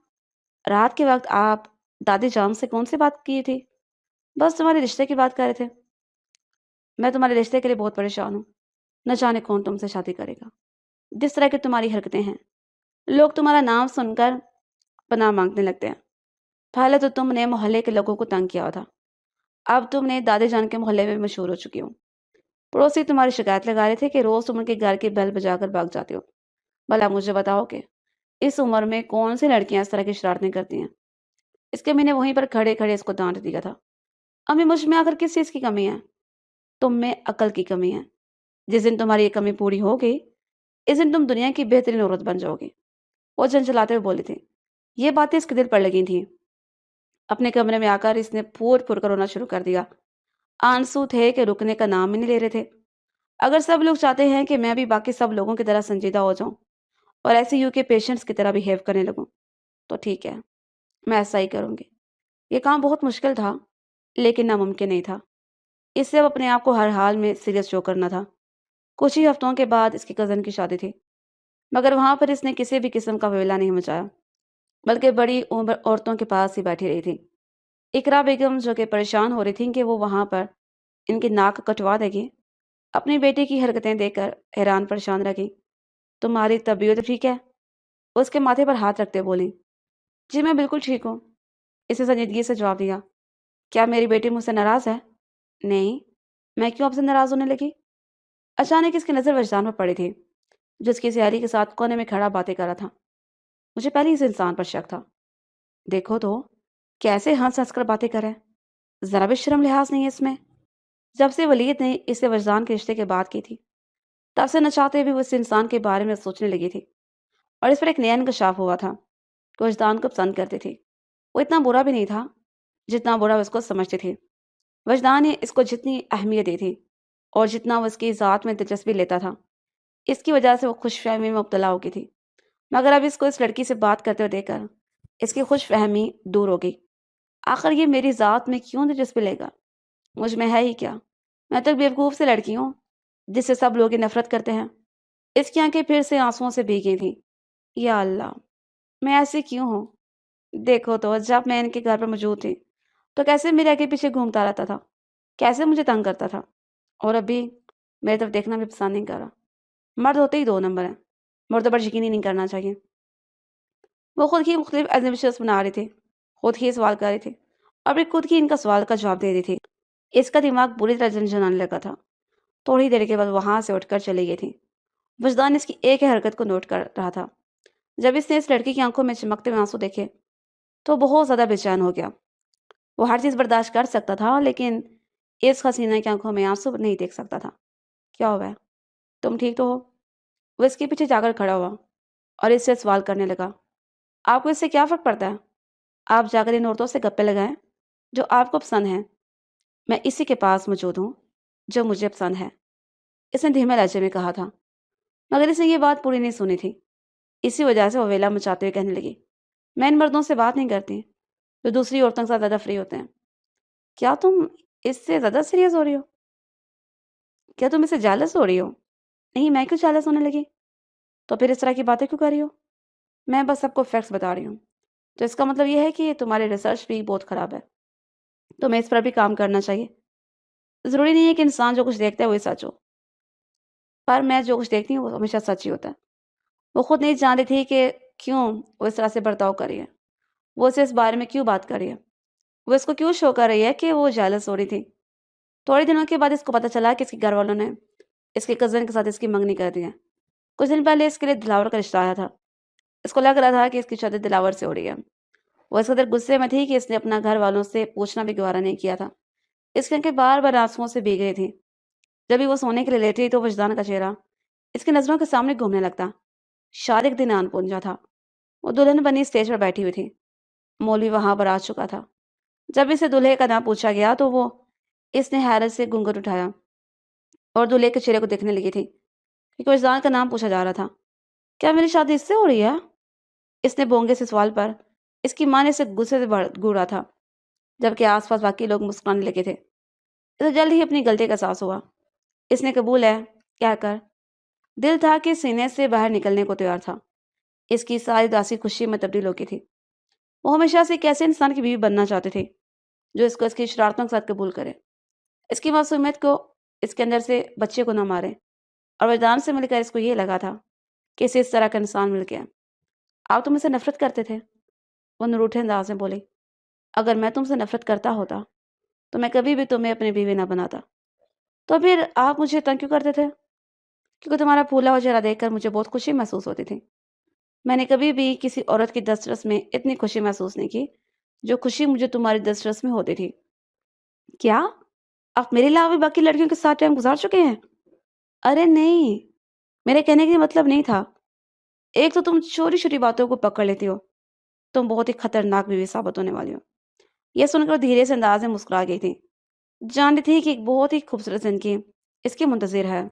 رات کے وقت آپ دادی جان سے کون سی بات کی تھی؟ بس تمہارے رشتے کی بات کر رہے تھے۔ میں تمہارے رشتے کے لیے بہت پریشان ہوں، نہ جانے کون تم سے شادی کرے گا۔ جس طرح کی تمہاری حرکتیں ہیں، لوگ تمہارا نام سن کر پناہ مانگنے لگتے ہیں۔ پہلے تو تم نے محلے کے لوگوں کو تنگ کیا تھا، اب تم نے دادی جان کے محلے میں مشہور ہو چکی ہو۔ پڑوسی تمہاری شکایت لگا رہے تھے کہ روز تم ان کے گھر کی بیل بجا کر بھاگ جاتے ہو۔ بھلا مجھے بتاؤ کہ اس عمر میں کون سی لڑکیاں اس طرح کی شرارتیں کرتی ہیں؟ اس کے میں نے وہیں پر کھڑے کھڑے اس کو ڈانٹ دیا تھا۔ امی مجھ میں آخر کس چیز کی کمی ہے؟ تم میں عقل کی کمی ہے۔ جس دن تمہاری یہ کمی پوری ہوگی، اس دن تم دنیا کی بہترین عورت بن جاؤ گی۔ وہ جھنجھلاتے ہوئے بولی تھی۔ یہ باتیں اس کے دل پر لگی تھیں۔ اپنے کمرے میں آ کر اس نے پھور پھور کر رونا شروع کر دیا۔ آنسو تھے کہ رکنے کا نام ہی نہیں لے رہے تھے۔ اگر سب لوگ چاہتے ہیں کہ میں بھی باقی سب لوگوں کی طرح سنجیدہ ہو جاؤں اور ایسے یو کے پیشنٹس کی طرح بہیو کرنے لگوں تو ٹھیک ہے، میں ایسا ہی کروں گی۔ یہ کام بہت مشکل تھا، لیکن ناممکن نہیں تھا۔ اس سے اب اپنے آپ کو ہر حال میں سیریس شو کرنا تھا۔ کچھ ہی ہفتوں کے بعد اس کی کزن کی شادی تھی، مگر وہاں پر اس نے کسی بھی قسم کا ویلا نہیں مچایا، بلکہ بڑی عمر عورتوں کے پاس ہی بیٹھی رہی تھی۔ اقرا بیگم جو کہ پریشان ہو رہی تھیں کہ وہ وہاں پر ان کی ناک کٹوا دے گی، اپنی بیٹی کی حرکتیں دیکھ کر حیران پریشان رہ گئی۔ تمہاری طبیعت ٹھیک ہے؟ وہ اس کے ماتھے پر ہاتھ رکھتے بولی۔ جی میں بالکل ٹھیک ہوں، اسے سنجیدگی سے جواب دیا۔ کیا میری بیٹی مجھ سے ناراض ہے؟ نہیں، میں کیوں آپ سے ناراض ہونے لگی؟ اچانک اس کی نظر وجدان پر پڑی تھی، جو اس کی سیالی کے ساتھ کونے میں کھڑا باتیں کر رہا تھا۔ مجھے پہلے اس انسان پر شک تھا۔ دیکھو تو کیسے ہنس ہنس کر باتیں کرے، ذرا بھی شرم لحاظ نہیں ہے اس میں۔ جب سے ولید نے اسے وجدان کے رشتے کی بات کی تھی، تب سے نہ چاہتے بھی وہ اس انسان کے بارے میں سوچنے لگی تھی، اور اس پر ایک نیا انکشاف ہوا تھا کہ وجدان کو پسند کرتی تھی۔ وہ اتنا برا بھی نہیں تھا جتنا برا وہ اس کو سمجھتی تھی۔ وجدان نے اس کو جتنی اہمیت دی تھی اور جتنا وہ اس کی ذات میں دلچسپی لیتا تھا، اس کی وجہ سے وہ خوش فہمی میں مبتلا ہو گئی تھی، مگر اب اس کو اس لڑکی سے بات کرتے ہوئے دیکھ کر اس کی خوش فہمی دور ہو گئی۔ آخر یہ میری ذات میں کیوں دلچسپی لے گا؟ مجھ میں ہے ہی کیا؟ میں تو ایک بیوقوف سے لڑکی ہوں جس سے سب لوگ نفرت کرتے ہیں۔ اس کی آنکھیں پھر سے آنسوؤں سے بھیگ تھیں۔ یا اللہ، میں ایسی کیوں ہوں؟ دیکھو تو جب میں ان کے گھر پر موجود تھی تو کیسے میرے آگے پیچھے گھومتا رہتا تھا، کیسے مجھے تنگ کرتا تھا، اور ابھی میری طرف دیکھنا بھی پسند نہیں کر رہا۔ مرد ہوتے ہی دو نمبر ہیں، مردوں پر یقین ہی نہیں کرنا چاہیے۔ وہ خود ہی مختلف ایگزیبیشنز بنا رہی تھی، خود ہی سوال کر رہی تھی، اور پھر خود ہی ان کا سوال کا جواب دے رہی تھی۔ اس کا دماغ بری طرح جھنجھنانے لگا تھا۔ تھوڑی دیر کے بعد وہاں سے اٹھ کر چلی گئی تھی۔ وجدان اس کی ایک حرکت کو نوٹ کر رہا تھا۔ جب اس نے اس لڑکی کی آنکھوں میں چمکتے ہوئے آنسو دیکھے تو بہت زیادہ بے چین ہو گیا۔ وہ ہر چیز برداشت کر سکتا تھا، لیکن اس حسینہ کی آنکھوں میں آنسو نہیں دیکھ سکتا تھا۔ کیا ہوا ہے؟ تم ٹھیک تو ہو؟ وہ اس کے پیچھے جا کر کھڑا ہوا اور اس سے سوال کرنے لگا۔ آپ کو اس سے کیا فرق پڑتا ہے؟ آپ جا کر ان عورتوں سے گپے لگائیں جو آپ کو پسند ہیں۔ میں اسی کے پاس موجود ہوں جو مجھے پسند ہے، اس نے دھیمے لہجے میں کہا تھا، مگر اس نے یہ بات پوری نہیں سنی تھی۔ اسی وجہ سے وہ ویلا مچاتے ہوئے کہنے لگی، میں ان مردوں سے بات نہیں کرتی جو دوسری عورتوں کے ساتھ زیادہ فری ہوتے ہیں۔ کیا تم اس سے زیادہ سیریس ہو رہی ہو؟ کیا تم اس سے جالس ہو رہی ہو؟ نہیں، میں کیوں جالس ہونے لگی؟ تو پھر اس طرح کی باتیں کیوں کر رہی ہو؟ میں بس سب کو فیکٹس بتا رہی ہوں۔ تو اس کا مطلب یہ ہے کہ تمہاری ریسرچ بھی بہت خراب ہے، تمہیں اس پر بھی کام کرنا چاہیے۔ ضروری نہیں ہے کہ انسان جو کچھ دیکھتا ہے وہی سچ ہو، پر میں جو کچھ دیکھتی ہوں وہ ہمیشہ سچ ہی ہوتا ہے۔ وہ خود نہیں جانتی تھی کہ کیوں وہ اس طرح سے برتاؤ کر رہی ہے، وہ اسے اس بارے میں کیوں بات کر رہی ہے، وہ اس کو کیوں شو کر رہی ہے کہ وہ جیلس ہو رہی تھی۔ تھوڑے دنوں کے بعد اس کو پتہ چلا کہ اس کے گھر والوں نے اس کے کزن کے ساتھ اس کی منگنی کر دی ہے۔ کچھ دن پہلے اس کے لیے دلاور کا رشتہ آیا تھا۔ اس کو لگ رہا تھا کہ اس کی شادی دلاور سے ہو رہی ہے۔ وہ اس قدر غصے میں تھی کہ اس نے اپنا گھر والوں سے پوچھنا بھی گوارا نہیں کیا تھا۔ اس کی آنکھیں بار بار آنسوؤں سے بھیگ رہی تھی۔ جب بھی وہ سونے کے لیے لیٹی تو وجدان کا چہرہ اس کی نظروں کے سامنے گھومنے لگتا۔ شادی کے دن آن پہنچا تھا۔ وہ دلہن بنی اسٹیج پر بیٹھی ہوئی تھی۔ مولوی وہاں پر آ چکا تھا۔ جب اسے دلہے کا نام پوچھا گیا تو اس نے حیرت سے گھونگھٹ اٹھایا اور دلہے کے چہرے کو دیکھنے لگی تھی کیونکہ وجدان کا نام پوچھا جا رہا تھا۔ کیا میری شادی اس سے ہو رہی ہے؟ اس نے بونگے سے سوال پر اس کی ماں نے اسے غصے سے گھورا تھا، جبکہ آس پاس باقی لوگ مسکرانے لگے تھے۔ اسے جلد ہی اپنی غلطی کا احساس ہوا۔ اس نے قبول ہے کہہ کر دل تھا کہ سینے سے باہر نکلنے کو تیار تھا۔ اس کی ساری اداسی خوشی میں تبدیل ہو گئی تھی۔ وہ ہمیشہ سے ایک ایسے انسان کی بیوی بننا چاہتے تھے جو اس کو اس کی شرارتوں کے ساتھ قبول کرے، اس کی معصومیت کو، اس کے اندر سے بچے کو نہ مارے۔ اور وجدان سے مل کر اس کو یہ لگا تھا کہ اسے اس طرح کا انسان مل گیا۔ آپ تم سے نفرت کرتے تھے؟ وہ نروٹھے انداز میں بولی۔ اگر میں تم سے نفرت کرتا ہوتا تو میں کبھی بھی تمہیں اپنی بیوی نہ بناتا۔ تو پھر آپ مجھے تنگ کیوں کرتے تھے؟ کیونکہ تمہارا پھولا ہوا چہرہ دیکھ کر مجھے بہت خوشی محسوس ہوتی تھی۔ میں نے کبھی بھی کسی عورت کی دسترس میں اتنی خوشی محسوس نہیں کی جو خوشی مجھے تمہاری دسترس میں ہوتی تھی۔ کیا آپ میرے علاوہ بھی باقی لڑکیوں کے ساتھ ٹائم گزار چکے ہیں؟ ارے نہیں، میرے کہنے کا مطلب نہیں تھا۔ ایک تو تم چھوٹی چھوٹی باتوں کو پکڑ لیتی ہو، تم بہت ہی خطرناک بیوی ثابت ہونے والی ہو۔ یہ سن کر دھیرے سے انداز میں مسکرا گئی تھی۔ جانتی تھی کہ ایک بہت ہی خوبصورت زندگی اس کی منتظر ہے۔